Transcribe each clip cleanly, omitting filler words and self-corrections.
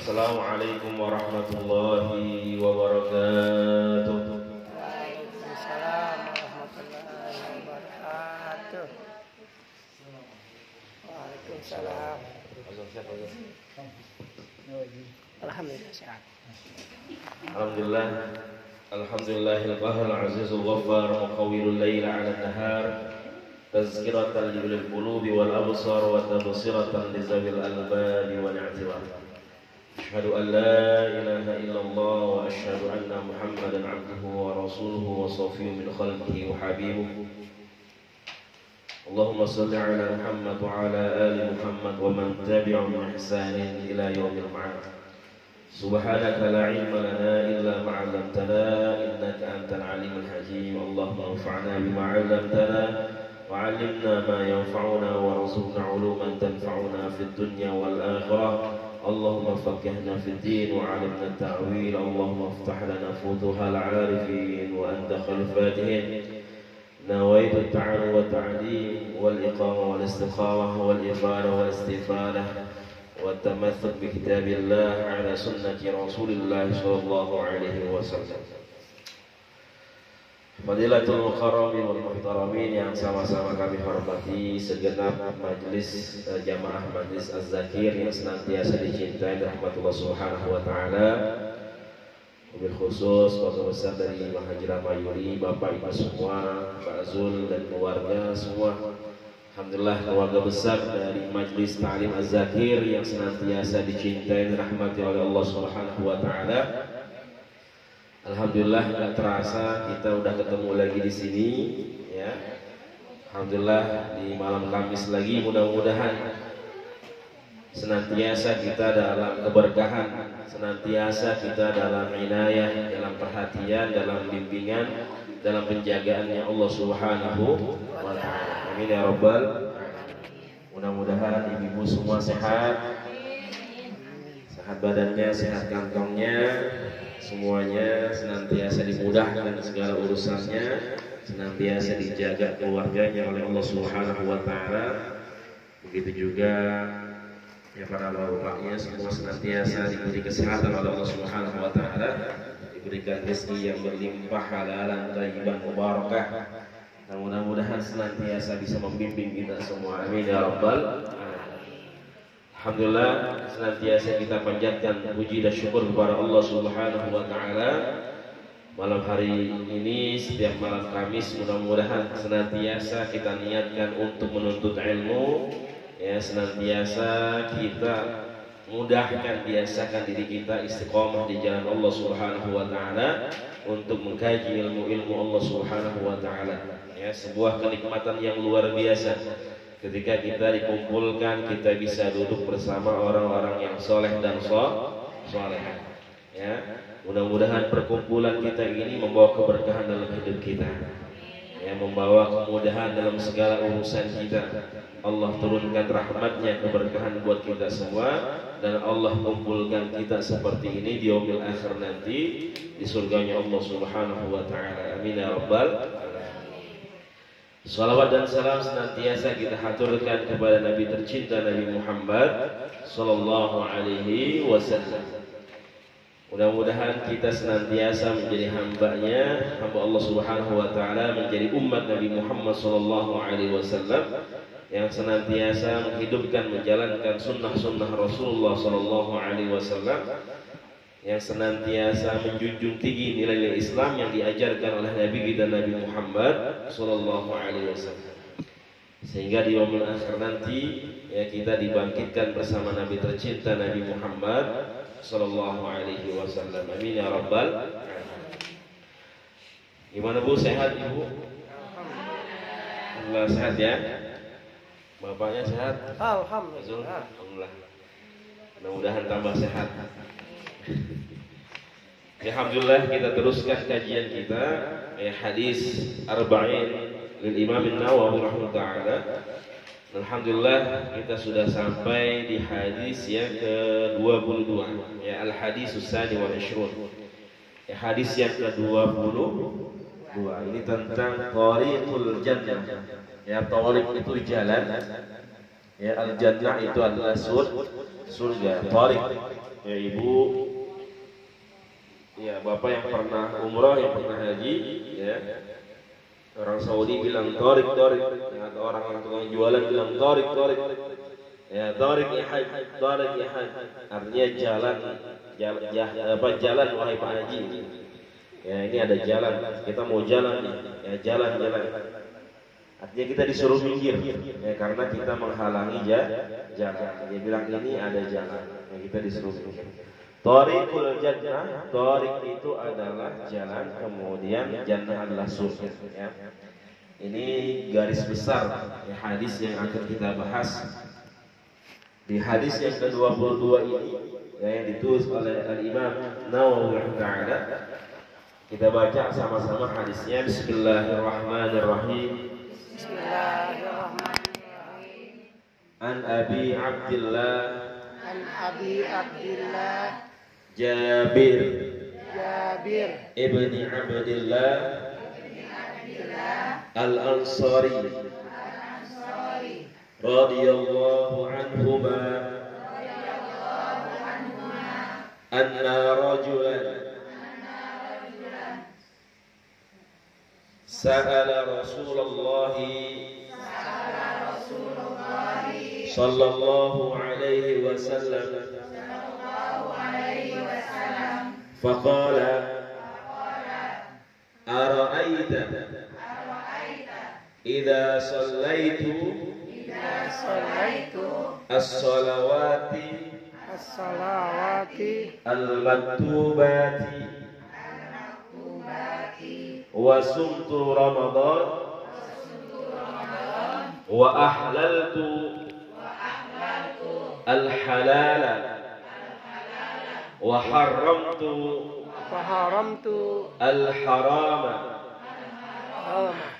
Assalamualaikum warahmatullahi wabarakatuh. Waalaikumsalam warahmatullahi wabarakatuh. Waalaikumsalam. Alhamdulillah sehat. Alhamdulillah. Alhamdulillahil qahhar azizul ghaffar muqawwirul laila 'ala an-nahar tazkiratan lil qulubi wal absar wa tabsiratan lizawil albabi wal i'tibar. Asyhadu an la ilaha illallah wa asyhadu anna Muhammadan 'abduhu wa rasuluhu wa safiyyuhu min khalqihi wa habibuhu. Allahumma shalli 'ala Muhammad wa 'ala ali Muhammad wa man tabi'ahum bi ihsanin ila yaumil ma'ad. Subhanaka la ilma lana illa ma 'allamtana innaka antal 'alimul hakim. Allahumma anfa'na bima 'allamtana wa 'allimna ma yanfa'una wa rzuqna 'uluman tanfa'una fid dunya wal akhirah. Allahumma faqqihna fid din wa 'allimna at-ta'wil. Allahumma iftah lana futuhal 'arifin wa anta khairul fatihin. Nawaitu at-ta'allum wa at-ta'lim wal iqamah wal istiqamah wal ifada wal istifadah والتمسك بكتاب الله على سنة رسول الله صلى الله عليه وسلم. Fadilatul Mukarrami wal Muhtaramin yang sama-sama kami hormati, segenap majlis jamaah majlis Az-Zakir yang senantiasa dicintai rahmatullah subhanahu wa ta'ala. Wabil khusus keluarga besar dari Mahajirah Mayuri, Bapak Ibu semua, Pak Zul dan keluarga semua. Alhamdulillah, keluarga besar dari Majlis Ta'lim Az-Zakir yang senantiasa dicintai dan dirahmati oleh Allah Subhanahu wa taala. Alhamdulillah, enggak terasa kita udah ketemu lagi di sini ya. Alhamdulillah, di malam Kamis lagi, mudah-mudahan senantiasa kita dalam keberkahan, senantiasa kita dalam inayah, dalam perhatian, dalam bimbingan, dalam penjagaannya Allah Subhanahu wa taala. Amin ya rabbal. Mudah-mudahan ibu-ibu semua sehat, sehat badannya, sehat kantongnya, semuanya senantiasa dimudahkan segala urusannya, senantiasa dijaga keluarganya oleh Allah Subhanahu wa taala. Begitu juga ya para bapaknya semua senantiasa diberi kesehatan oleh Allah Subhanahu wa taala, diberikan rezeki yang berlimpah, halalan, thayyiban, mubarakah. Dan mudah-mudahan senantiasa bisa membimbing kita semua. Amin ya rabbal alamin. Alhamdulillah, senantiasa kita panjatkan puji dan syukur kepada Allah Subhanahu wa taala. Malam hari ini, setiap malam Kamis, mudah-mudahan senantiasa kita niatkan untuk menuntut ilmu, ya, senantiasa kita mudahkan, biasakan diri kita istiqomah di jalan Allah Subhanahu wa taala untuk mengkaji ilmu-ilmu Allah Subhanahu wa taala. Ya, sebuah kenikmatan yang luar biasa ketika kita dikumpulkan, kita bisa duduk bersama orang-orang yang soleh dan soleh. Ya, mudah-mudahan perkumpulan kita ini membawa keberkahan dalam hidup kita, ya, membawa kemudahan dalam segala urusan kita. Allah turunkan rahmatnya, keberkahan buat kita semua, dan Allah kumpulkan kita seperti ini di yaumil akhir nanti di surganya Allah Subhanahu wa taala. Amin ya rabbal alamin. Salawat dan salam senantiasa kita haturkan kepada Nabi tercinta Nabi Muhammad sallallahu alaihi wasallam. Mudah-mudahan kita senantiasa menjadi hamba-Nya, hamba Allah Subhanahu wa taala, menjadi umat Nabi Muhammad sallallahu alaihi wasallam yang senantiasa menghidupkan, menjalankan sunnah-sunnah Rasulullah sallallahu alaihi wasallam, yang senantiasa menjunjung tinggi nilai-nilai Islam yang diajarkan oleh Nabi kita Nabi Muhammad sallallahu alaihi wasallam. Sehingga di yaumul akhir nanti ya kita dibangkitkan bersama Nabi tercinta Nabi Muhammad sallallahu alaihi wasallam. Amin ya rabbal alamin. Gimana Bu, sehat Ibu? Alhamdulillah sehat ya. Bapaknya sehat? Alhamdulillah. Alhamdulillah. Mudah-mudahan tambah sehat. Alhamdulillah, kita teruskan kajian kita hadis Arba'in lil Imam An-Nawawi rahimahullah. Alhamdulillah, kita sudah sampai di hadis yang ke-22, ya, al-hadisus sani wal 20. Ya, hadis yang ke-22 ini tentang Thariqul Jannah. Ya, thariq itu jalan, Ya, al-jannah itu adalah surga. Tariq. Ya, Ibu, ya, Bapak yang pernah umrah, yang pernah haji, ya. Orang Saudi bilang tariq. Ya, atau orang yang tukang jualan bilang tariq. Ya, tariq ya haj. Artinya jalan wahai Pak Haji. Ya, ini ada jalan. Kita mau jalan nih. Ya, jalan. Artinya kita disuruh minggir, ya, karena kita menghalangi jalan. Dia bilang ini ada jalan, ya, kita disuruh minggir. Thariqul jannah, thariq itu adalah jalan, kemudian jannah adalah surga. Ya. Ini garis besar ya, hadis yang akan kita bahas. Di hadis yang ke-22 ini, ya, yang ditulis oleh Al-Imam Nawawi Ta'ala, kita baca sama-sama hadisnya. Bismillahirrahmanirrahim. Bismillahirrahmanirrahim. An Abi Abdillah Jabir ibni Abdillah Al-Ansari radhiyallahu anhuma anna rajulan sa'ala Rasulullah sallallahu alaihi wasallam faqala ara'aita idza sallaitu as-salawati al-maktubati wa sumtu Ramadan wa ahlaltu al-halala wa haramtu al-harama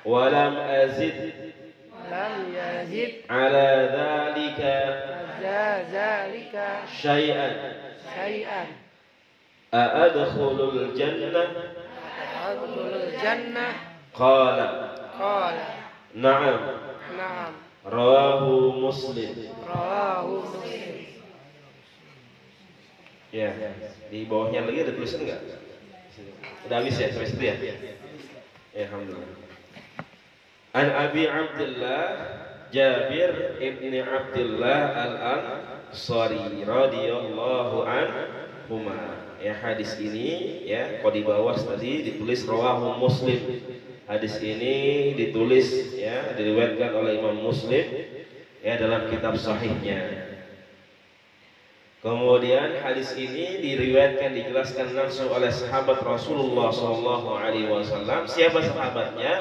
wa lam azid ala dhalika syai'an a'adkhulul jannah qala na'am rawahu Muslim. Ya, di bawahnya lagi ada tulisan enggak? Udah habis ya sampai situ ya? Ya, alhamdulillah. An Abi Abdullah Jabir ibni Abdullah Al-Ansari radhiyallahu anhuma. Ya, hadis ini ya, kalau di bawah tadi ditulis rawahu Muslim. Hadis ini ditulis ya, diriwayatkan oleh Imam Muslim ya dalam kitab sahihnya. Kemudian hadis ini diriwayatkan, dijelaskan langsung oleh sahabat Rasulullah SAW. Siapa sahabatnya?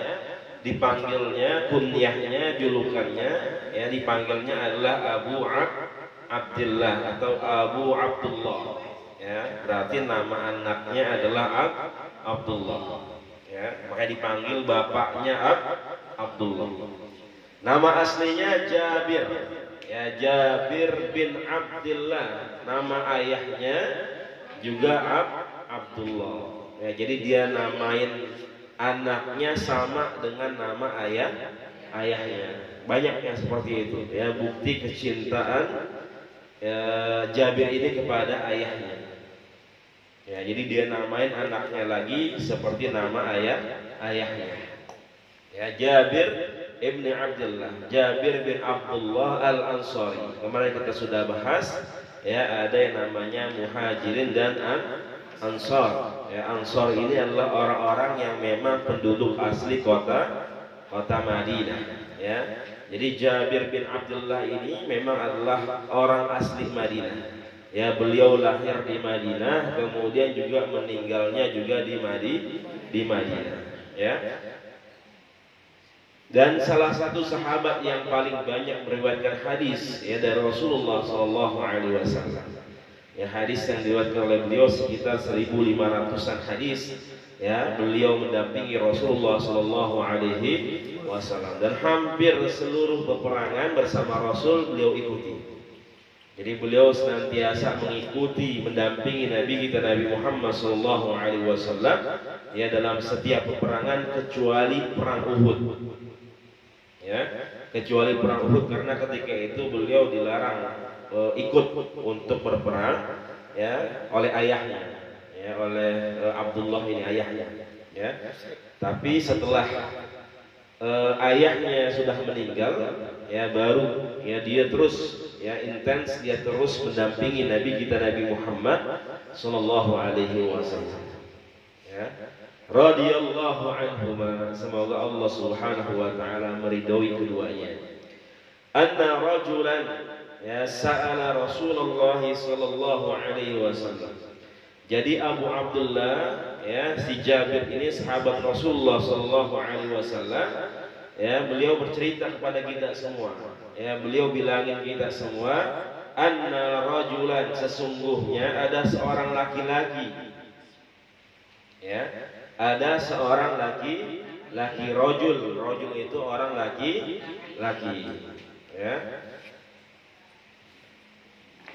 Dipanggilnya, kunyahnya, julukannya, ya dipanggilnya adalah Abu Abdillah atau Abu Abdullah. Ya, berarti nama anaknya adalah Abdullah. Ya, makanya dipanggil bapaknya Abdullah. Nama aslinya Jabir. Ya, Jabir bin Abdillah. Nama ayahnya juga Abdullah. Ya, jadi dia namain anaknya sama dengan nama ayahnya. Banyak yang seperti itu. Ya, bukti kecintaan ya, Jabir ini kepada ayahnya. Ya, jadi dia namain anaknya lagi seperti nama ayahnya. Ya, Jabir ibni Abdullah, Jabir bin Abdullah Al-Ansari. Kemarin kita sudah bahas, ya ada yang namanya Muhajirin dan Ansar. Ya, Ansar ini adalah orang-orang yang memang penduduk asli kota Madinah. Ya, jadi Jabir bin Abdullah ini memang adalah orang asli Madinah. Ya, beliau lahir di Madinah, kemudian juga meninggalnya juga di Madinah. Ya. Dan salah satu sahabat yang paling banyak meriwayatkan hadis ya dari Rasulullah SAW. Ya, hadis yang diriwayatkan oleh beliau sekitar 1.500-an hadis. Ya, beliau mendampingi Rasulullah SAW dan hampir seluruh peperangan bersama Rasul beliau ikuti. Jadi beliau senantiasa mengikuti, mendampingi Nabi kita Nabi Muhammad SAW ya dalam setiap peperangan kecuali perang Uhud. Ya, kecuali perang Uhud, karena ketika itu beliau dilarang ikut untuk berperang ya oleh ayahnya, ya oleh Abdullah ini ayahnya, ya. Tapi setelah ayahnya sudah meninggal, ya baru ya dia terus ya intens, dia terus mendampingi Nabi kita Nabi Muhammad sallallahu alaihi wasallam. Ya. Radhiyallahu anhuma, semoga Allah Subhanahu wa taala meridhoi keduanya. Anna rajulan ya sa'ala Rasulullah sallallahu alaihi wasallam. Jadi Abu Abdullah ya si Jabir ini sahabat Rasulullah sallallahu alaihi wasallam, ya beliau bercerita kepada kita semua, ya beliau bilangin kita semua, anna rajulan, sesungguhnya ada seorang laki-laki, ya ada seorang laki-laki, rajul itu orang laki-laki, ya.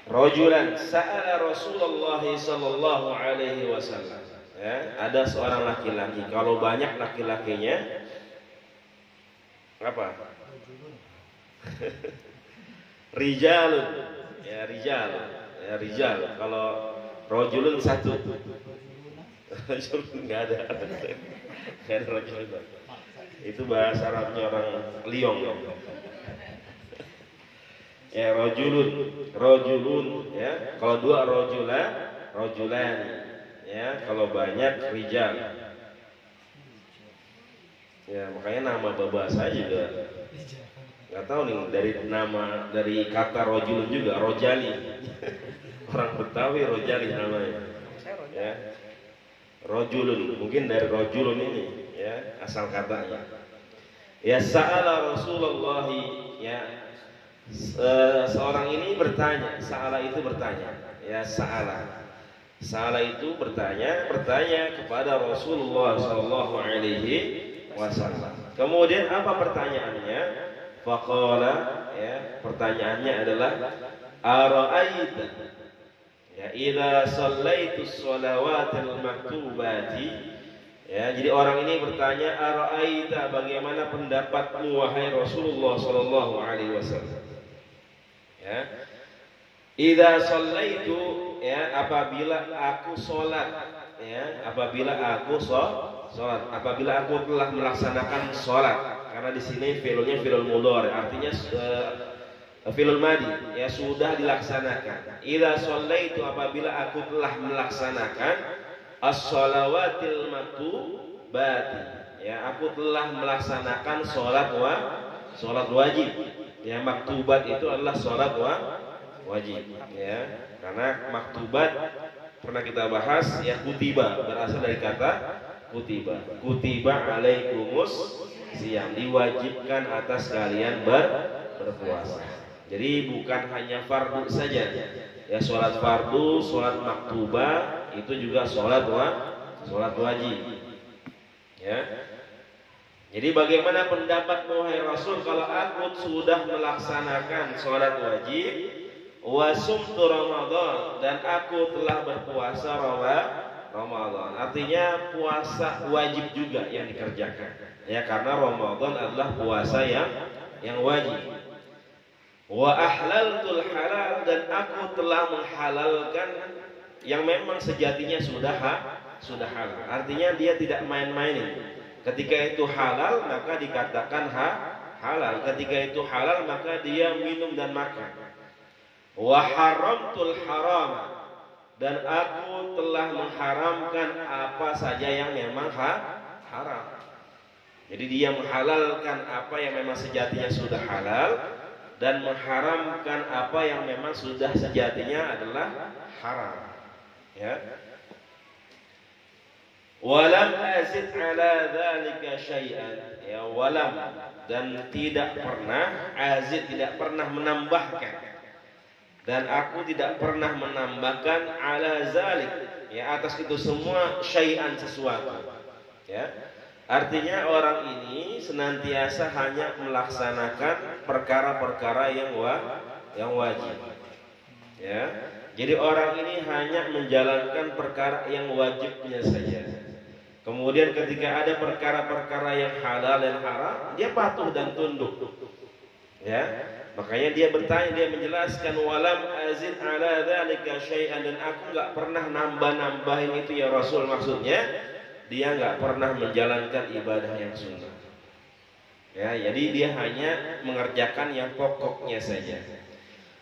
Rajulan sa'ala Rasulullah sallallahu alaihi wasallam. Ya, ada seorang laki-laki. Kalau banyak laki-lakinya apa? Rijalun. Ya, rijal. Ya, rijal. Kalau rajulun satu. Rajulun enggak ada. Enggak ada rajulun. Itu bahasa Arabnya orang Liong. Ya rajulun ya, kalau dua rajulan ya, kalau banyak rijal. Ya makanya nama bahasa juga nggak tahu nih, dari kata rajulun juga rojali. Orang Betawi rojali namanya, ya rajulun mungkin dari rajulun ini ya asal katanya. Ya sa'ala Rasulullah, ya seorang ini bertanya, Sa'ala itu bertanya, ya Sa'ala itu bertanya kepada Rasulullah sallallahu alaihi wasallam. Kemudian apa pertanyaannya? Faqala, ya pertanyaannya adalah ara'aita, ya idza shallaitus shalawatil maktubati. Ya, jadi orang ini bertanya, ara'aita, bagaimana pendapatmu wahai Rasulullah sallallahu alaihi wasallam? Ya. Idza shallaitu, ya apabila aku salat, ya apabila aku salat, apabila aku telah melaksanakan salat. Karena di sini fi'ilnya fi'il mudhari, artinya fi'il madi, ya sudah dilaksanakan. Idza shallaitu, apabila aku telah melaksanakan as-shalawatil maktubati, ya aku telah melaksanakan salat wajib. Ya maktubat itu adalah salat wajib, ya karena maktubat pernah kita bahas, ya kutiba berasal dari kata kutiba alaikumus siyam, diwajibkan atas kalian berpuasa. Jadi bukan hanya fardu saja, ya salat fardu, salat maktubah itu juga salat wajib, ya. Jadi bagaimana pendapat wahai Rasul kalau aku sudah melaksanakan sholat wajib, wa sumtu Ramadan, dan aku telah berpuasa Ramadan. Artinya puasa wajib juga yang dikerjakan. Ya karena Ramadan adalah puasa yang wajib. Wa ahlaltul halal, dan aku telah menghalalkan yang memang sejatinya sudah halal. Artinya dia tidak main-mainin. Ketika itu halal maka dikatakan halal. Ketika itu halal maka dia minum dan makan. Wa haramtul haram, dan aku telah mengharamkan apa saja yang memang haram. Jadi dia menghalalkan apa yang memang sejatinya sudah halal, dan mengharamkan apa yang memang sudah sejatinya adalah haram. Ya. Walam azid ala dzalika syai'an, ya walam, dan tidak pernah azid, tidak pernah menambahkan, dan aku tidak pernah menambahkan ala zalik, ya atas itu semua syai'an, sesuatu, ya artinya orang ini senantiasa hanya melaksanakan perkara-perkara yang wajib, ya. Jadi orang ini hanya menjalankan perkara yang wajibnya saja. Kemudian ketika ada perkara-perkara yang halal dan haram, dia patuh dan tunduk. Ya, makanya dia bertanya, dia menjelaskan walam azid ala dzalika syai'an, dan aku nggak pernah nambah-nambahin itu ya Rasul. Maksudnya dia nggak pernah menjalankan ibadah yang sunnah. Ya, jadi dia hanya mengerjakan yang pokoknya saja.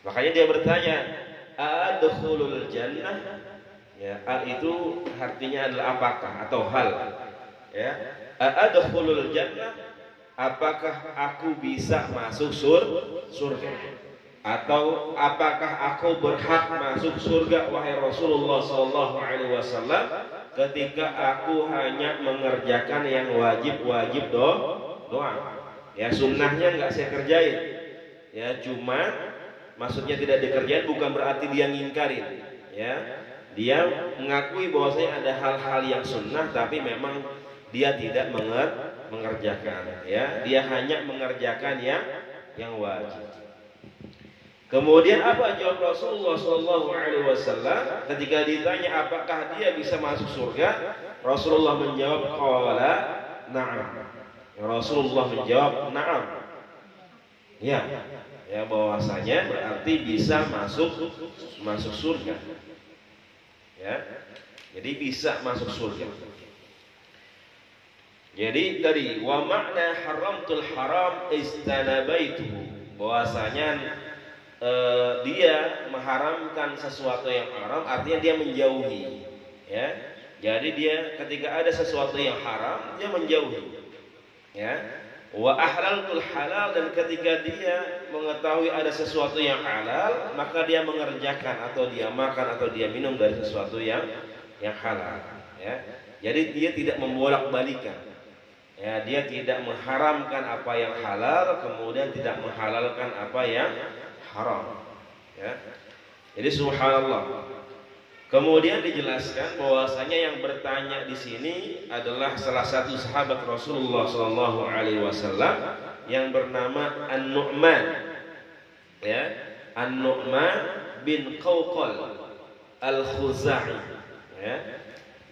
Makanya dia bertanya, adkhulul jannah? Ya, itu artinya adalah apakah atau hal. Ya, adkhulul jannah? Apakah aku bisa masuk surga? Atau apakah aku berhak masuk surga wahai Rasulullah sallallahu alaihi wasallam ketika aku hanya mengerjakan yang wajib-wajib doang. Ya, sunnahnya nggak saya kerjain. Ya, cuma maksudnya tidak dikerjain bukan berarti dia ngingkarin. Ya, dia mengakui bahwasanya ada hal-hal yang sunnah tapi memang dia tidak mengerjakan. Ya, dia hanya mengerjakan yang wajib. Kemudian apa jawab Rasulullah sallallahu alaihi wasallam ketika ditanya apakah dia bisa masuk surga? Rasulullah menjawab qala na'am. Rasulullah menjawab na'am. Ya, ya, bahwasanya berarti bisa masuk surga. Ya. Jadi bisa masuk surga. Jadi tadi wa makna haramtul haram istanabaituhu, bahwasanya dia mengharamkan sesuatu yang haram artinya dia menjauhi. Ya. Jadi dia ketika ada sesuatu yang haram dia menjauhi. Ya, wa ahlaltul halal, dan ketika dia mengetahui ada sesuatu yang halal maka dia mengerjakan atau dia makan atau dia minum dari sesuatu yang halal. Ya, jadi dia tidak membolak-balikan. Ya, dia tidak mengharamkan apa yang halal kemudian tidak menghalalkan apa yang haram. Ya, jadi subhanallah. Kemudian dijelaskan bahwasanya yang bertanya di sini adalah salah satu sahabat Rasulullah sallallahu alaihi wasallam yang bernama An-Nu'man. Ya, An-Nu'man bin Qawqal Al-Khuzai. Ya.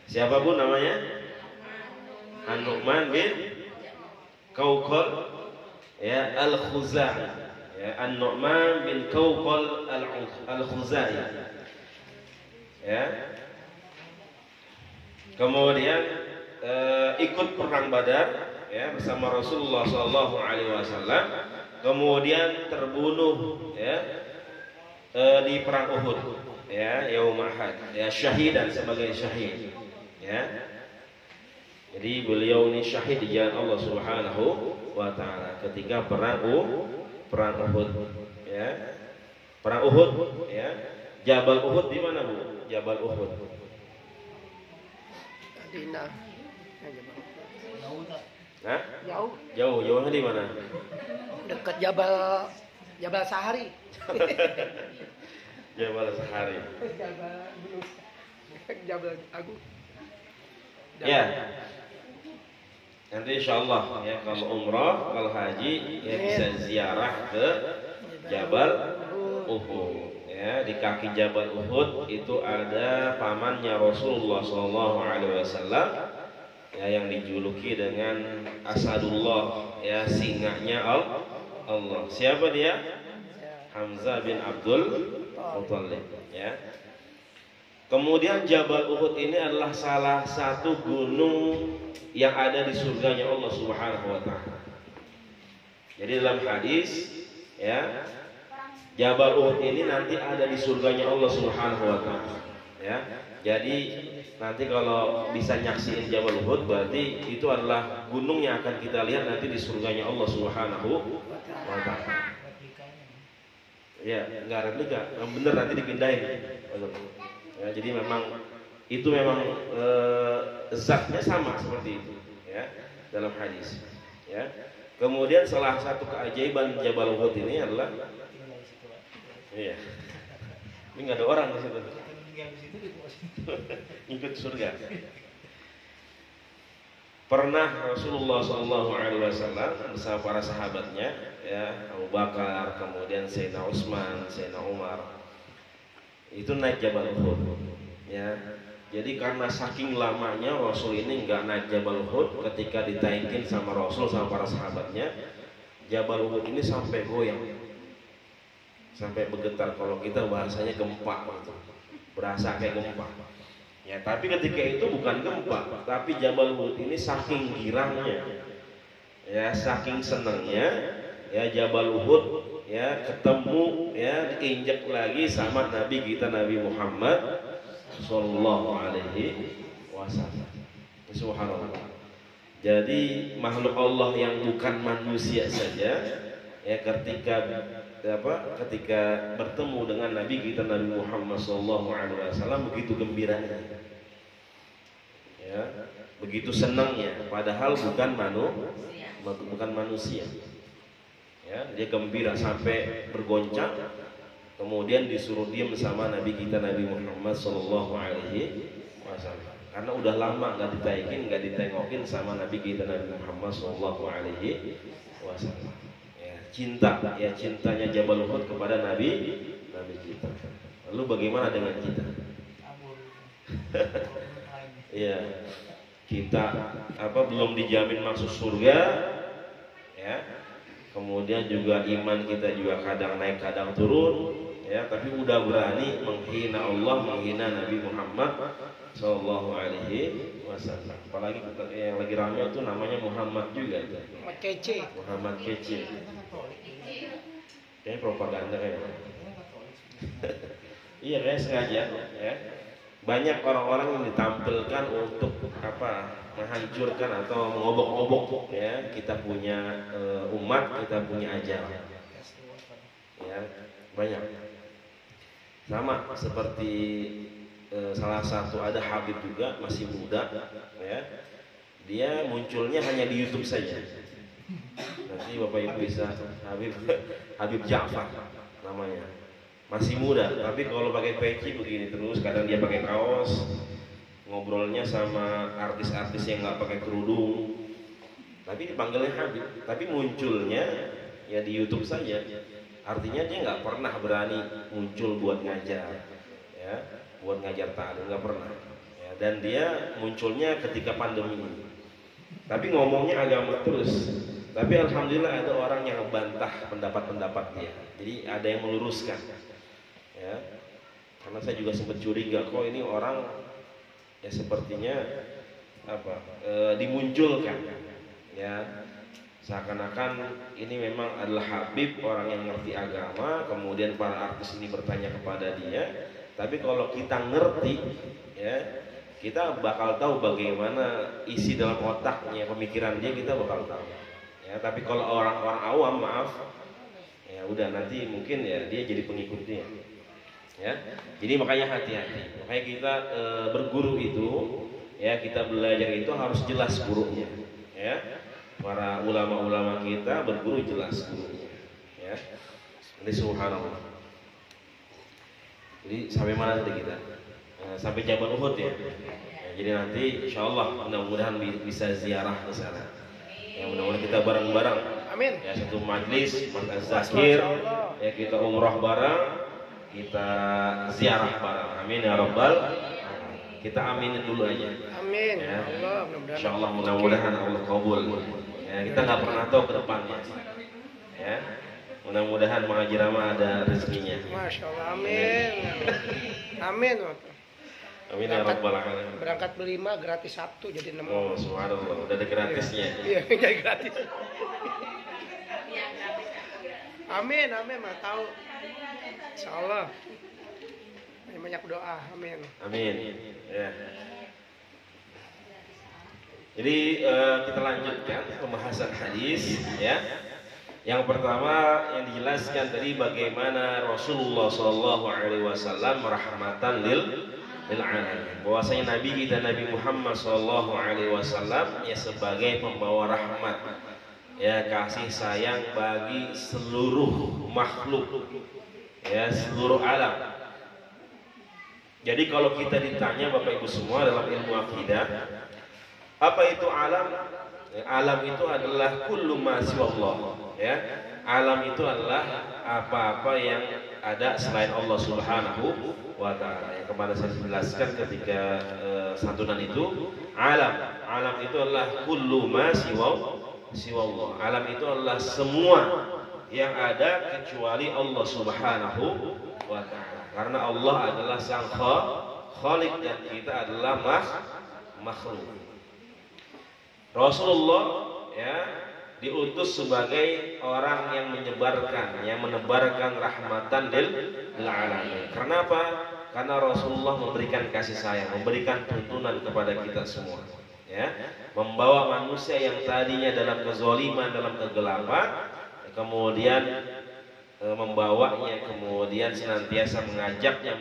Siapa pun namanya? An-Nu'man bin Qawqal ya Al-Khuzai. Ya, An-Nu'man bin Qawqal Al-Khuzai. Ya. Kemudian ikut perang Badar ya bersama Rasulullah sallallahu alaihi wasallam, kemudian terbunuh ya di perang Uhud ya yaum Ahad ya, syahidan sebagai syahid ya. Jadi beliau ini syahid di jalan Allah Subhanahu wa taala ketika perang Uhud ya. Perang Uhud ya. Jabal Uhud di mana, Bu? Jabal Uhud. Madinah. Hah? Jauh. Jauhnya di mana? Dekat Jabal Sahari. Jabal Sahari. Jabal Agung. Ya. Nanti insyaallah ya kalau umrah, kalau haji ya bisa ziarah ke Jabal Uhud. Ya, di kaki Jabal Uhud itu ada pamannya Rasulullah SAW ya, yang dijuluki dengan Asadullah ya, singanya Allah. Siapa dia? Hamzah bin Abdul Muthalib ya. Kemudian Jabal Uhud ini adalah salah satu gunung yang ada di surganya Allah Subhanahu wa taala. Jadi dalam hadis ya, Jabal Uhud ini nanti ada di surganya Allah Subhanahu wa taala. Ya. Jadi nanti kalau bisa nyaksiin Jabal Uhud berarti itu adalah gunung yang akan kita lihat nanti di surganya Allah Subhanahu wa taala. Ya, enggak replika, bener nanti dipindahin. Ya, jadi memang itu memang zatnya sama seperti itu ya dalam hadis. Ya. Kemudian salah satu keajaiban Jabal Uhud ini adalah iya. Ini nggak ada orang di situ. Ikut surga. Pernah Rasulullah SAW bersama para sahabatnya, ya Abu Bakar, kemudian Sayyidina Utsman, Sayyidina Umar, itu naik Jabal Uhud. Ya, jadi karena saking lamanya Rasul ini nggak naik Jabal Uhud, ketika ditaikin sama Rasul sama para sahabatnya, Jabal Uhud ini sampai goyang, sampai bergetar. Kalau kita bahasanya gempa gitu. Berasa kayak gempa. Ya, tapi ketika itu bukan gempa, tapi Jabal Uhud ini saking girangnya, ya saking senangnya, ya Jabal Uhud ya ketemu ya diinjak lagi sama Nabi kita Nabi Muhammad Sallallahu Alaihi Wasallam. Subhanallah. Jadi makhluk Allah yang bukan manusia saja, ya ketika bertemu dengan Nabi kita Nabi Muhammad Sallallahu Alaihi Wasallam begitu gembiranya, ya begitu senangnya. Padahal bukan manusia. Ya, dia gembira sampai bergoncang, kemudian disuruh diam sama Nabi kita Nabi Muhammad Sallallahu Alaihi Wasallam. Karena udah lama nggak ditaikin, nggak ditengokin sama Nabi kita Nabi Muhammad Sallallahu Alaihi Wasallam. Ya, cintanya Jabal Uhud kepada Nabi kita. Lalu bagaimana dengan kita? Ya, kita belum dijamin masuk surga, ya. Kemudian juga iman kita juga kadang naik kadang turun, ya. Tapi udah berani menghina Allah, menghina Nabi Muhammad Sallallahu Alaihi Wasallam. Apalagi yang lagi ramai itu namanya Muhammad juga itu. Muhammad kece. Kayaknya propaganda kayaknya. Iya kayaknya sengaja ya. Banyak orang-orang yang ditampilkan untuk menghancurkan atau mengobok-obok ya kita punya umat, kita punya ajal. Ya, banyak. Sama seperti salah satu ada Habib juga masih muda ya. Dia munculnya hanya di YouTube saja. Nanti Bapak Ibu bisa Habib Ja'far namanya. Masih muda, tapi kalau pakai peci begini terus, kadang dia pakai kaos, ngobrolnya sama artis-artis yang nggak pakai kerudung. Tapi dipanggilnya Habib, tapi munculnya ya di YouTube saja. Artinya dia nggak pernah berani muncul buat ngajar, ya. Buat ngajar ta'lim nggak pernah ya, dan dia munculnya ketika pandemi ini, tapi ngomongnya agama terus. Tapi alhamdulillah ada orang yang membantah pendapat dia, jadi ada yang meluruskan ya. Karena saya juga sempat curiga, kok ini orang ya sepertinya dimunculkan ya, seakan-akan ini memang adalah Habib, orang yang ngerti agama. Kemudian para artis ini bertanya kepada dia. Tapi kalau kita ngerti, ya kita bakal tahu bagaimana isi dalam otaknya, pemikiran dia kita bakal tahu. Ya, tapi kalau orang-orang awam, maaf, ya udah nanti mungkin ya dia jadi pengikutnya. Ya, jadi makanya hati-hati. Makanya kita berguru itu, ya kita belajar itu harus jelas gurunya. Ya, para ulama-ulama kita berguru jelas gurunya. Ya, ini subhanallah. Jadi sampai mana tadi kita? Sampai Jabal Uhud ya. Jadi nanti insya Allah mudah-mudahan bisa ziarah ke sana. Ya mudah-mudahan kita bareng-bareng. Amin. Ya satu majlis, majlis zakir. Ya kita umrah bareng, kita ziarah bareng. Amin ya Rabbal. Kita aminin dulu aja. Amin. Ya. Allah, mudah-mudahan. Insya Allah mudah-mudahan Allah kabul. Ya kita nggak pernah tahu ke depannya. Ya. Mudah-mudahan mengaji ramah ada rezekinya. Masya Allah, amin. Amin. Amin ya Rabbal alamin. Berangkat berlima gratis Sabtu jadi 6. Oh, subhanallah, udah ada gratisnya. Iya, jadi gratis. Amin, mah tahu. Insyaallah. Banyak doa, amin. Amin. Ya. Jadi kita lanjutkan pembahasan hadis ya. Yang pertama yang dijelaskan tadi bagaimana Rasulullah Shallallahu Alaihi Wasallam rahmatan lil alamin. Bahwasanya Nabi kita Nabi Muhammad Shallallahu Alaihi Wasallam ya sebagai pembawa rahmat, ya kasih sayang bagi seluruh makhluk, ya seluruh alam. Jadi kalau kita ditanya Bapak Ibu semua dalam ilmu akidah, apa itu alam? Alam itu adalah kullu ma siwallah. Ya, alam itu adalah apa-apa yang ada selain Allah Subhanahu wa Ta'ala. Yang kemarin saya jelaskan ketika santunan itu, alam itu adalah kullu ma siwallah. Alam itu adalah semua yang ada kecuali Allah Subhanahu wa taala. Karena Allah adalah sang khaliq dan kita adalah makhluk. Rasulullah ya diutus sebagai orang yang menyebarkan, yang menebarkan rahmatan lil alamin. Kenapa? Karena Rasulullah memberikan kasih sayang, memberikan tuntunan kepada kita semua. Ya, membawa manusia yang tadinya dalam kezaliman, dalam kegelapan, kemudian membawanya, kemudian senantiasa mengajaknya,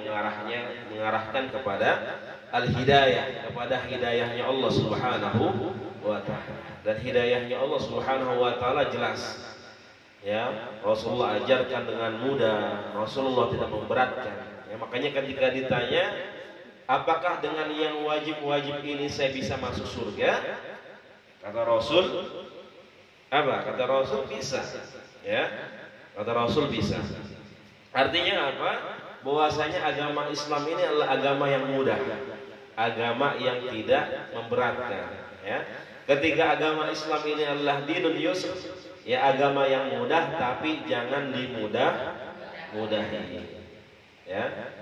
mengarahkan kepada al-hidayah, kepada hidayahnya Allah Subhanahu wa taala. Dan hidayahnya Allah Subhanahu wa taala jelas. Ya, Rasulullah ajarkan dengan mudah, Rasulullah tidak memberatkan. Ya, makanya ketika ditanya, apakah dengan yang wajib-wajib ini saya bisa masuk surga? Kata Rasul, apa? Kata Rasul bisa. Ya, kata Rasul bisa. Artinya apa? Bahwasanya agama Islam ini adalah agama yang mudah, agama yang tidak memberatkan. Ya, ketika agama Islam ini adalah dinun yusr, ya agama yang mudah, tapi jangan dimudahi. Ya,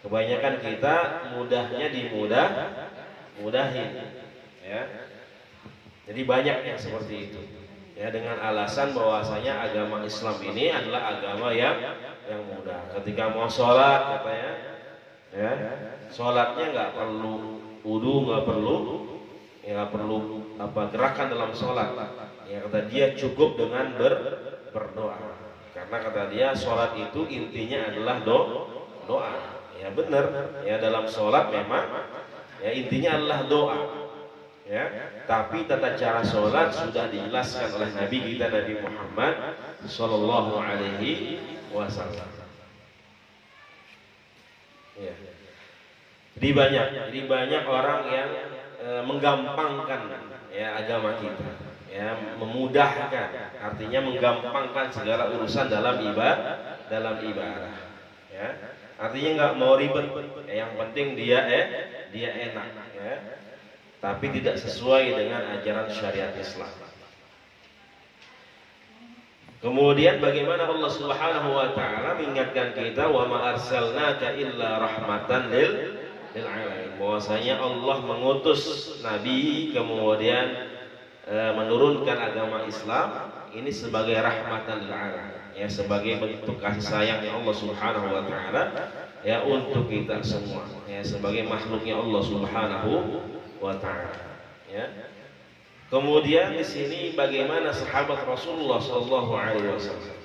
kebanyakan kita mudahnya mudahin. Ya, jadi banyak yang seperti itu. Ya, dengan alasan bahwasanya agama Islam ini adalah agama yang mudah. Ketika mau sholat katanya, ya, sholatnya nggak perlu wudu, nggak perlu gerakan dalam sholat. Ya, kata dia cukup dengan berdoa. Karena kata dia sholat itu intinya adalah doa. Ya benar. Ya dalam sholat memang ya intinya adalah doa. Ya, tapi tata cara sholat sudah dijelaskan oleh Nabi kita Nabi Muhammad Sallallahu Alaihi Wasallam. Ya. Jadi banyak orang yang menggampangkan ya agama kita, ya memudahkan, artinya menggampangkan segala urusan dalam ibadah. Ya, artinya nggak mau ribet, yang penting dia enak. Ya. Tapi tidak sesuai dengan ajaran syariat Islam. Kemudian bagaimana Allah Subhanahu wa taala mengingatkan kita wa ma arsalnaka illa rahmatan lil alamin. Bahwasanya Allah mengutus nabi kemudian menurunkan agama Islam ini sebagai rahmatan lil alamin, ya sebagai bentuk kasih sayangnya Allah Subhanahu wa taala ya untuk kita semua, ya sebagai makhluknya Allah Subhanahu wa ta'ala. Ya. Kemudian di sini bagaimana sahabat Rasulullah Shallallahu Alaihi Wasallam.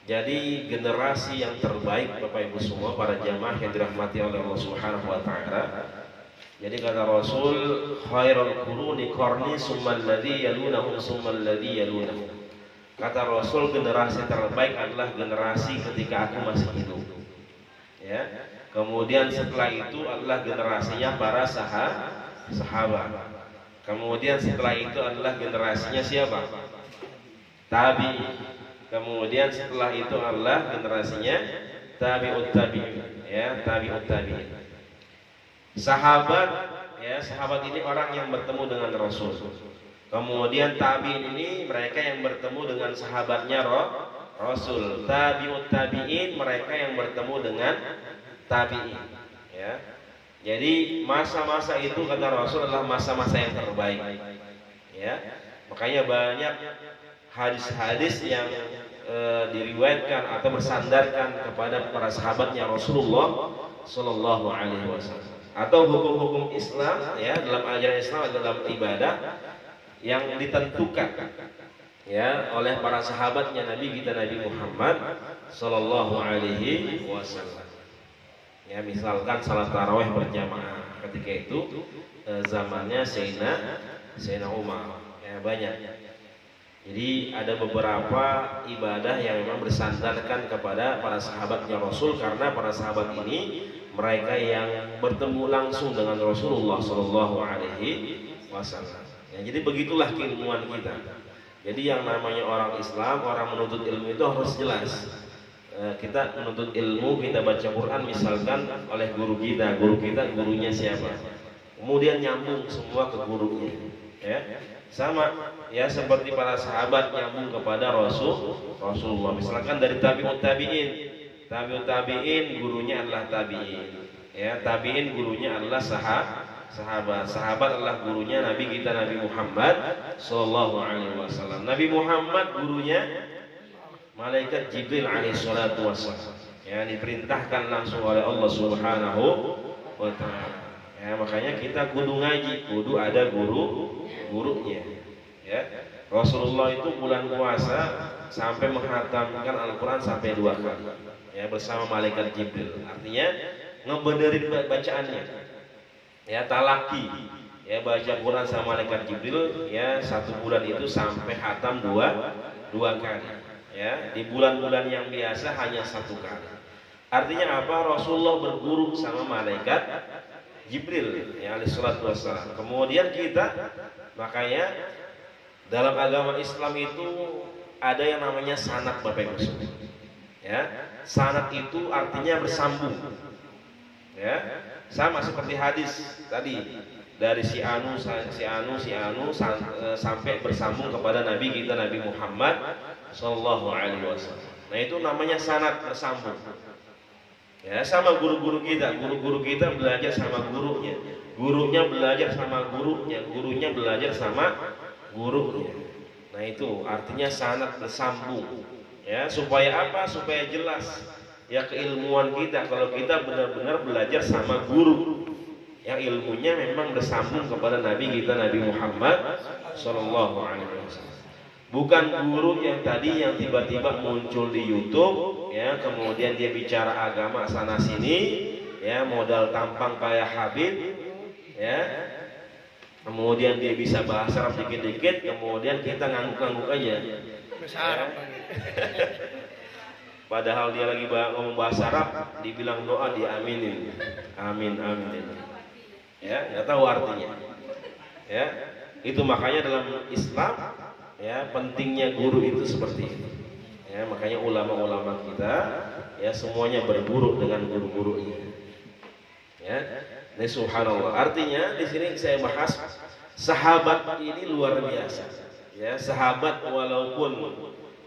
Jadi generasi yang terbaik Bapak Ibu semua para jamaah yang dirahmati oleh Allah Subhanahu wa ta'ala. Jadi kata Rasul, khairul quruni qarni summal ladzi yalunahum summal ladzi yalunahum. Kata Rasul, generasi terbaik adalah generasi ketika aku masih hidup. Ya. Kemudian setelah itu adalah generasinya para sahabat. Kemudian setelah itu adalah generasinya siapa? Tabi. Kemudian setelah itu adalah generasinya tabi'ut tabi'in, ya, tabi'ut tabi'in. Sahabat, ya, sahabat ini orang yang bertemu dengan Rasul. Kemudian tabi'in ini mereka yang bertemu dengan sahabatnya Rasul. Tabi'ut tabi'in mereka yang bertemu dengan tabi'in, ya. Jadi masa-masa itu kata Rasul adalah masa-masa yang terbaik. Ya, makanya banyak hadis-hadis yang diriwayatkan atau bersandarkan kepada para sahabatnya Rasulullah Sallallahu Alaihi Wasallam. Atau hukum-hukum Islam, ya dalam ajaran Islam dalam ibadah yang ditentukan ya oleh para sahabatnya Nabi kita Nabi Muhammad Sallallahu Alaihi Wasallam. Ya, misalkan salat tarawih berjamaah ketika itu zamannya Sayyidina Umar, ya banyak. Jadi ada beberapa ibadah yang memang bersandarkan kepada para sahabatnya Rasul karena para sahabat ini mereka yang bertemu langsung dengan Rasulullah Shallallahu Alaihi Wasallam. Ya, jadi begitulah keilmuan kita. Jadi yang namanya orang Islam, orang menuntut ilmu itu harus jelas. Kita menuntut ilmu, kita baca Quran misalkan oleh guru kita gurunya siapa, kemudian nyambung semua ke gurunya, Ya, sama ya seperti para sahabat nyambung kepada Rasulullah. Misalkan dari tabi'ut tabi'in gurunya adalah tabi'in. Ya, tabi'in gurunya adalah sahabat adalah gurunya Nabi kita Nabi Muhammad sallallahu alaihi wasallam. Nabi Muhammad gurunya malaikat Jibril alaihi salatu wassalam. Ya, diperintahkan langsung oleh Allah Subhanahu wa taala. Ya, makanya kita kudu ngaji, kudu ada gurunya. Ya. Rasulullah itu bulan puasa sampai menghatamkan Al-Qur'an sampai 2 kali. Ya, bersama malaikat Jibril. Artinya ngebenerin bacaannya. Ya, talaki. Ya, baca Quran sama malaikat Jibril ya 1 bulan itu sampai khatam 2 kali. Ya, di bulan-bulan yang biasa hanya 1 kali. Artinya apa? Rasulullah berguru sama malaikat Jibril ya alaihi salatu wassalam. Kemudian kita makanya dalam agama Islam itu ada yang namanya sanad Bapak Ibu. Ya, sanad itu artinya bersambung. Ya, sama seperti hadis tadi dari si anu sampai bersambung kepada Nabi kita Nabi Muhammad sallallahu alaihi wasallam. Nah, itu namanya sanad bersambung. Ya, sama guru-guru kita belajar sama gurunya belajar sama gurunya belajar sama gurunya. Nah, itu artinya sanad bersambung. Ya, supaya apa? Supaya jelas ya keilmuan kita kalau kita benar-benar belajar sama guru yang ilmunya memang bersambung kepada Nabi kita Nabi Muhammad sallallahu alaihi wasallam. Bukan guru yang tadi yang tiba-tiba muncul di YouTube ya, kemudian dia bicara agama sana sini ya, modal tampang kayak Habib ya, kemudian dia bisa bahasa Arab dikit-dikit, kemudian kita ngangguk-ngangguk aja ya. Padahal dia lagi ngomong bahasa Arab, dibilang doa diaminin, amin amin ya, nggak tahu artinya ya. Itu makanya dalam Islam ya pentingnya guru itu seperti itu ya, makanya ulama-ulama kita ya semuanya berguru dengan guru-gurunya ya. Ini subhanallah, artinya di sini saya bahas sahabat ini luar biasa ya. Sahabat walaupun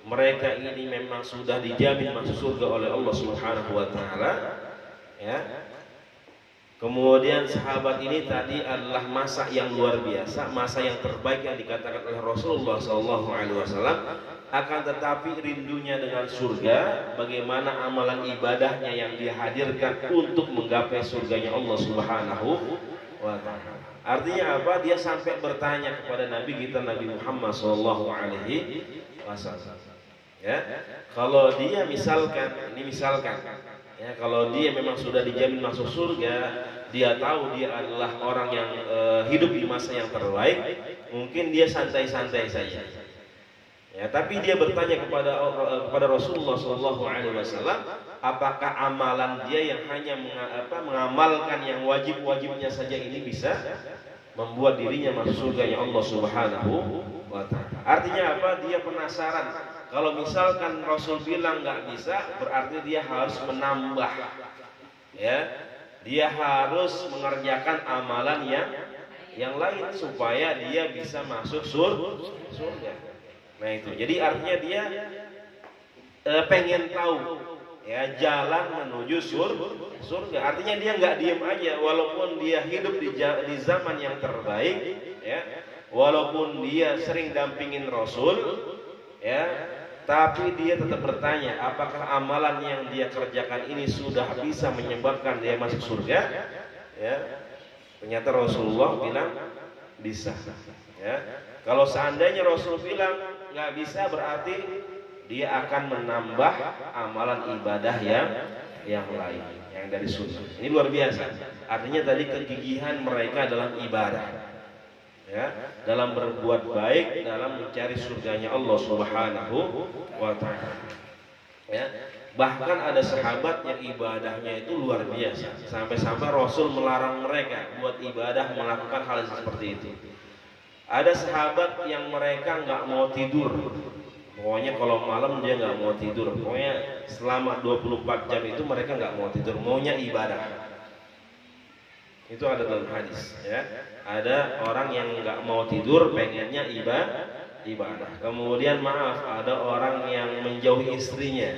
mereka ini memang sudah dijamin masuk surga oleh Allah Subhanahu wa taala ya. Kemudian sahabat ini tadi adalah masa yang luar biasa, masa yang terbaik yang dikatakan oleh Rasulullah SAW. Akan tetapi rindunya dengan surga, bagaimana amalan ibadahnya yang dihadirkan untuk menggapai surganya Allah Subhanahu wa taala. Artinya apa? Dia sampai bertanya kepada Nabi kita Nabi Muhammad SAW. Ya, kalau dia misalkan ya, kalau dia memang sudah dijamin masuk surga, dia tahu dia adalah orang yang hidup di masa yang terbaik, mungkin dia santai-santai saja. Ya, tapi dia bertanya kepada Rasulullah SAW, apakah amalan dia yang hanya mengamalkan yang wajib-wajibnya saja ini bisa membuat dirinya masuk surganya Allah Subhanahu wa taala. Artinya apa? Dia penasaran. Kalau misalkan Rasul bilang nggak bisa, berarti dia harus menambah. Ya, dia harus mengerjakan amalan yang lain supaya dia bisa masuk surga. Nah itu. Jadi artinya dia pengen tahu ya jalan menuju surga. Artinya dia nggak diem aja, walaupun dia hidup di zaman yang terbaik, ya, walaupun dia sering dampingin Rasul, ya, tapi dia tetap bertanya, apakah amalan yang dia kerjakan ini sudah bisa menyebabkan dia masuk surga? Ya, ternyata Rasulullah bilang bisa. Ya, kalau seandainya Rasul bilang nggak bisa, berarti dia akan menambah amalan ibadah yang lain, yang dari sunnah. Ini luar biasa. Artinya tadi kegigihan mereka dalam ibadah. Ya, dalam berbuat baik, dalam mencari surganya Allah Subhanahu wa taala. Ya, bahkan ada sahabat yang ibadahnya itu luar biasa, sampai-sampai Rasul melarang mereka buat ibadah melakukan hal seperti itu. Ada sahabat yang mereka nggak mau tidur. Pokoknya kalau malam dia nggak mau tidur. Pokoknya selama 24 jam itu mereka nggak mau tidur, maunya ibadah. Itu ada dalam hadis, ya. Ada orang yang nggak mau tidur, pengennya ibadah. Kemudian maaf, ada orang yang menjauhi istrinya.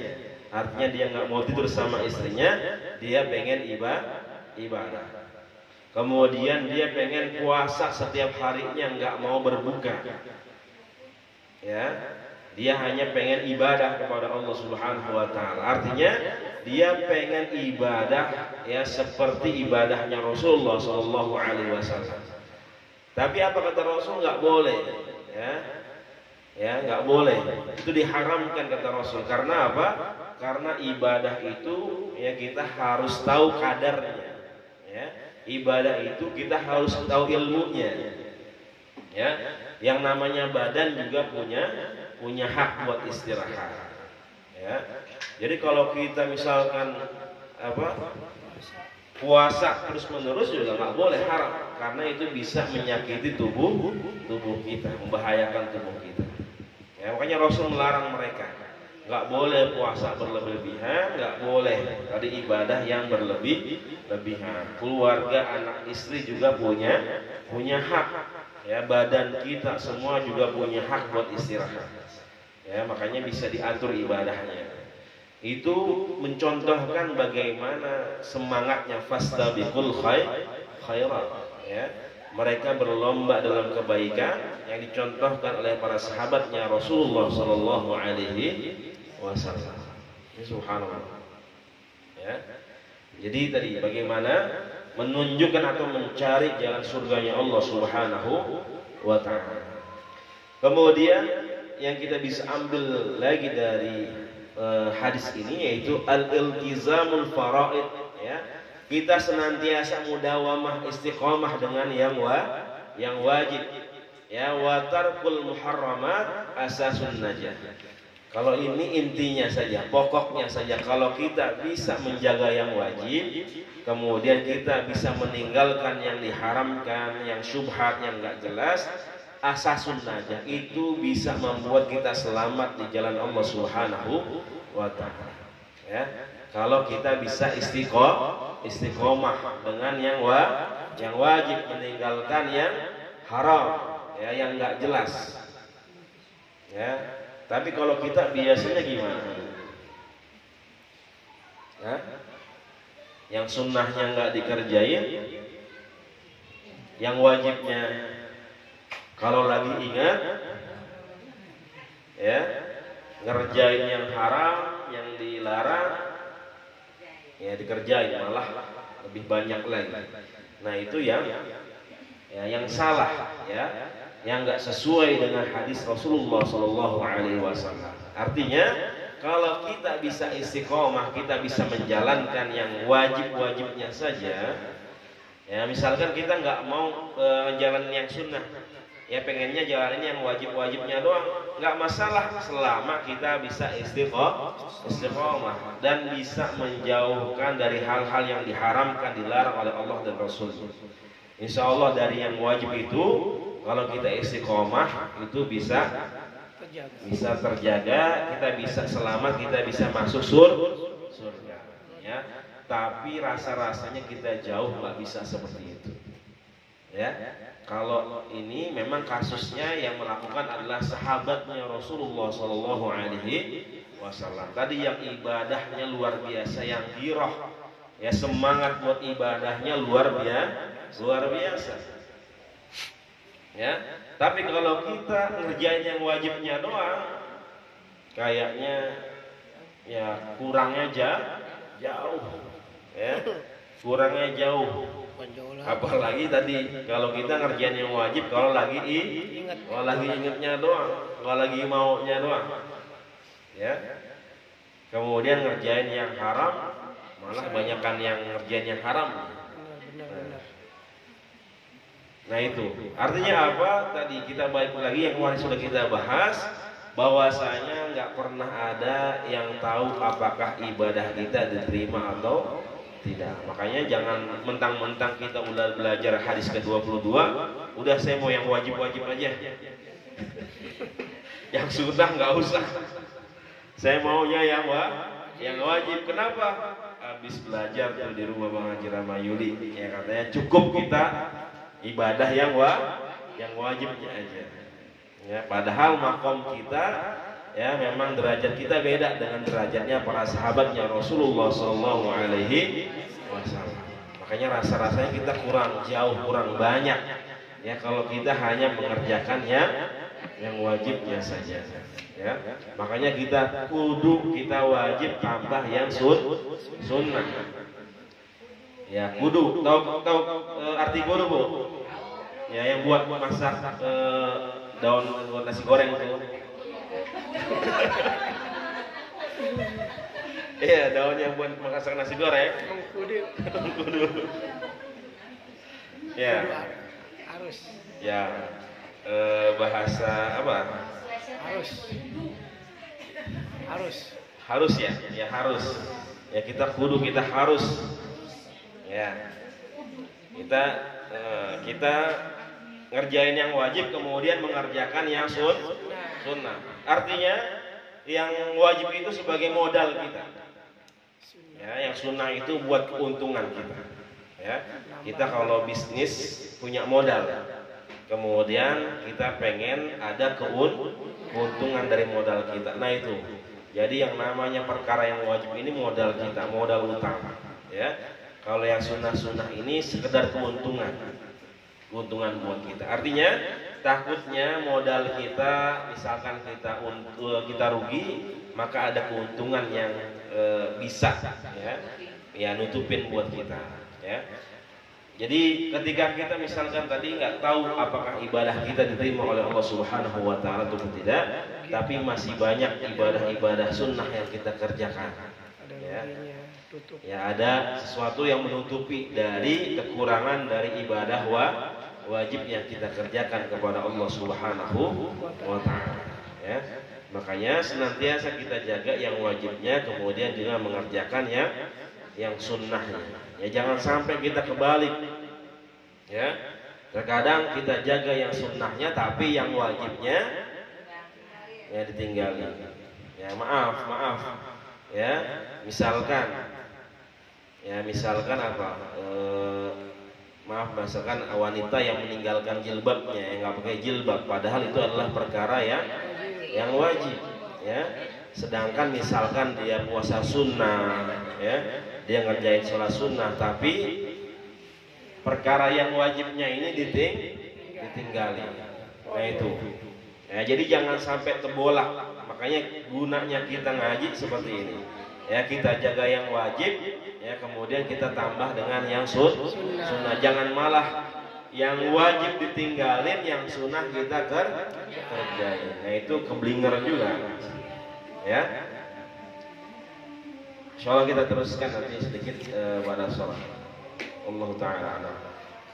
Artinya dia nggak mau tidur sama istrinya, dia pengen ibadah. Kemudian dia pengen puasa setiap harinya, nggak mau berbuka. Ya, dia hanya pengen ibadah kepada Allah Subhanahu wa taala. Artinya dia pengen ibadah ya seperti ibadahnya Rasulullah sallallahu alaihi wasallam. Tapi apa kata Rasul? Nggak boleh, ya. Ya, nggak boleh. Itu diharamkan kata Rasul. Karena apa? Karena ibadah itu ya kita harus tahu kadarnya. Ya, ibadah itu kita harus tahu ilmunya. Ya, yang namanya badan juga punya hak buat istirahat. Ya. Jadi kalau kita misalkan puasa terus menerus juga nggak boleh, haram, karena itu bisa menyakiti tubuh kita, membahayakan tubuh kita. Ya, makanya Rasul melarang mereka, nggak boleh puasa berlebihan, nggak boleh tadi ibadah yang berlebihan. Keluarga, anak, istri juga punya hak. Ya, badan kita semua juga punya hak buat istirahat. Ya, makanya bisa diatur ibadahnya. Itu mencontohkan bagaimana semangatnya fastabiqul khairat. Ya, mereka berlomba dalam kebaikan yang dicontohkan oleh para sahabatnya Rasulullah Sallallahu Alaihi Wasallam. Ini subhanallah. Ya, jadi tadi bagaimana menunjukkan atau mencari jalan surganya Allah Subhanahu wa taala. Kemudian yang kita bisa ambil lagi dari hadis ini yaitu al-iltizamul faraid, ya. Kita senantiasa mudawamah istiqomah dengan yang wajib. Ya, wa tarkul muharramat asasun najah. Kalau ini intinya saja, pokoknya saja, kalau kita bisa menjaga yang wajib, kemudian kita bisa meninggalkan yang diharamkan, yang syubhat, yang enggak jelas, asasun najah, itu bisa membuat kita selamat di jalan Allah Subhanahu wa taala. Ya, kalau kita bisa istiqomah dengan yang wajib, meninggalkan yang haram, ya, yang enggak jelas. Ya. Tapi kalau kita biasanya gimana? Ya? Yang sunnahnya nggak dikerjain, yang wajibnya kalau lagi ingat, ya, ngerjain yang haram, yang dilarang, ya dikerjain malah lebih banyak lagi. Nah itu yang salah, ya. Yang enggak sesuai dengan hadis Rasulullah Sallallahu Alaihi Wasallam. Artinya kalau kita bisa istiqomah, kita bisa menjalankan yang wajib-wajibnya saja. Ya, misalkan kita nggak mau jalan yang sunnah, ya pengennya jalanin yang wajib-wajibnya doang, nggak masalah selama kita bisa istiqomah dan bisa menjauhkan dari hal-hal yang diharamkan, dilarang oleh Allah dan Rasul. Insya Allah dari yang wajib itu, kalau kita istiqomah itu bisa terjaga, kita bisa selamat, kita bisa masuk surga. Ya, tapi rasa-rasanya kita jauh nggak bisa seperti itu. Ya, kalau ini memang kasusnya yang melakukan adalah sahabatnya Rasulullah Sallallahu Alaihi Wasallam. Tadi yang ibadahnya luar biasa, yang giroh, ya semangat buat ibadahnya luar biasa. Ya, tapi kalau kita ngerjain yang wajibnya doang, kayaknya ya kurangnya jauh, ya kurangnya jauh. Apalagi tadi kalau kita ngerjain yang wajib, kalau lagi ingetnya doang, kalau lagi maunya doang, ya. Kemudian ngerjain yang haram, malah banyakkan yang ngerjain yang haram. Nah itu artinya apa? Tadi kita balik lagi yang kemarin sudah kita bahas, bahwasanya nggak pernah ada yang tahu apakah ibadah kita diterima atau tidak. Makanya jangan mentang-mentang kita udah belajar hadis ke-22, udah saya mau yang wajib-wajib aja. Yang sunnah nggak usah. Saya maunya yang wajib. Kenapa? habis belajar tuh di rumah Bang Haji Ramayuli, ya katanya cukup kita ibadah yang wajibnya aja. Ya, padahal makom kita ya memang derajat kita beda dengan derajatnya para sahabatnya Rasulullah Shallallahu Alaihi Wasallam. Makanya rasa-rasanya kita kurang jauh, kurang banyak. Ya kalau kita hanya mengerjakan yang wajibnya saja. Ya, makanya kita wajib tambah yang sunnah. Ya kudu, tahu arti kudu bu? Ya yang buat masak daun buat nasi goreng itu. Iya, daun yang buat masak nasi goreng. Kudu. Ya. Harus. Ya. Bahasa apa? Harus ya. Ya harus. Ya kita kudu, kita harus. Ya. Kita ngerjain yang wajib kemudian mengerjakan yang sunnah. Artinya yang wajib itu sebagai modal kita. Ya, yang sunnah itu buat keuntungan kita. Ya, kita kalau bisnis punya modal, kemudian kita pengen ada keuntungan dari modal kita. Nah itu. Jadi yang namanya perkara yang wajib ini modal kita, modal utama. Ya, kalau yang sunnah ini sekedar keuntungan buat kita. Artinya takutnya modal kita, misalkan kita rugi, maka ada keuntungan yang bisa ya nutupin buat kita. Ya. Jadi ketika kita misalkan tadi nggak tahu apakah ibadah kita diterima oleh Allah Subhanahu Wa Taala atau tidak, tapi masih banyak ibadah-ibadah sunnah yang kita kerjakan. Ya ada sesuatu yang menutupi dari kekurangan dari ibadah wajib yang kita kerjakan kepada Allah Subhanahu wa Ta'ala. Ya. Makanya senantiasa kita jaga yang wajibnya, kemudian juga mengerjakan yang sunnahnya. Ya jangan sampai kita kebalik. Ya. Terkadang kita jaga yang sunnahnya tapi yang wajibnya ya ditinggalin. Ya maaf. Ya, misalkan apa? Misalkan wanita yang meninggalkan jilbabnya, yang nggak pakai jilbab, padahal itu adalah perkara yang wajib, ya. Sedangkan misalkan dia puasa sunnah, ya, dia ngerjain sholat sunnah, tapi perkara yang wajibnya ini ditinggalin. Nah itu, ya, jadi jangan sampai terbolak. Makanya gunanya kita ngaji seperti ini. Ya kita jaga yang wajib, ya kemudian kita tambah dengan yang sunnah. Jangan malah yang wajib ditinggalin, yang sunnah kita kerjain. Nah itu keblinger juga. Ya. Insyaallah kita teruskan nanti sedikit pada sholat. Allah Ta'ala.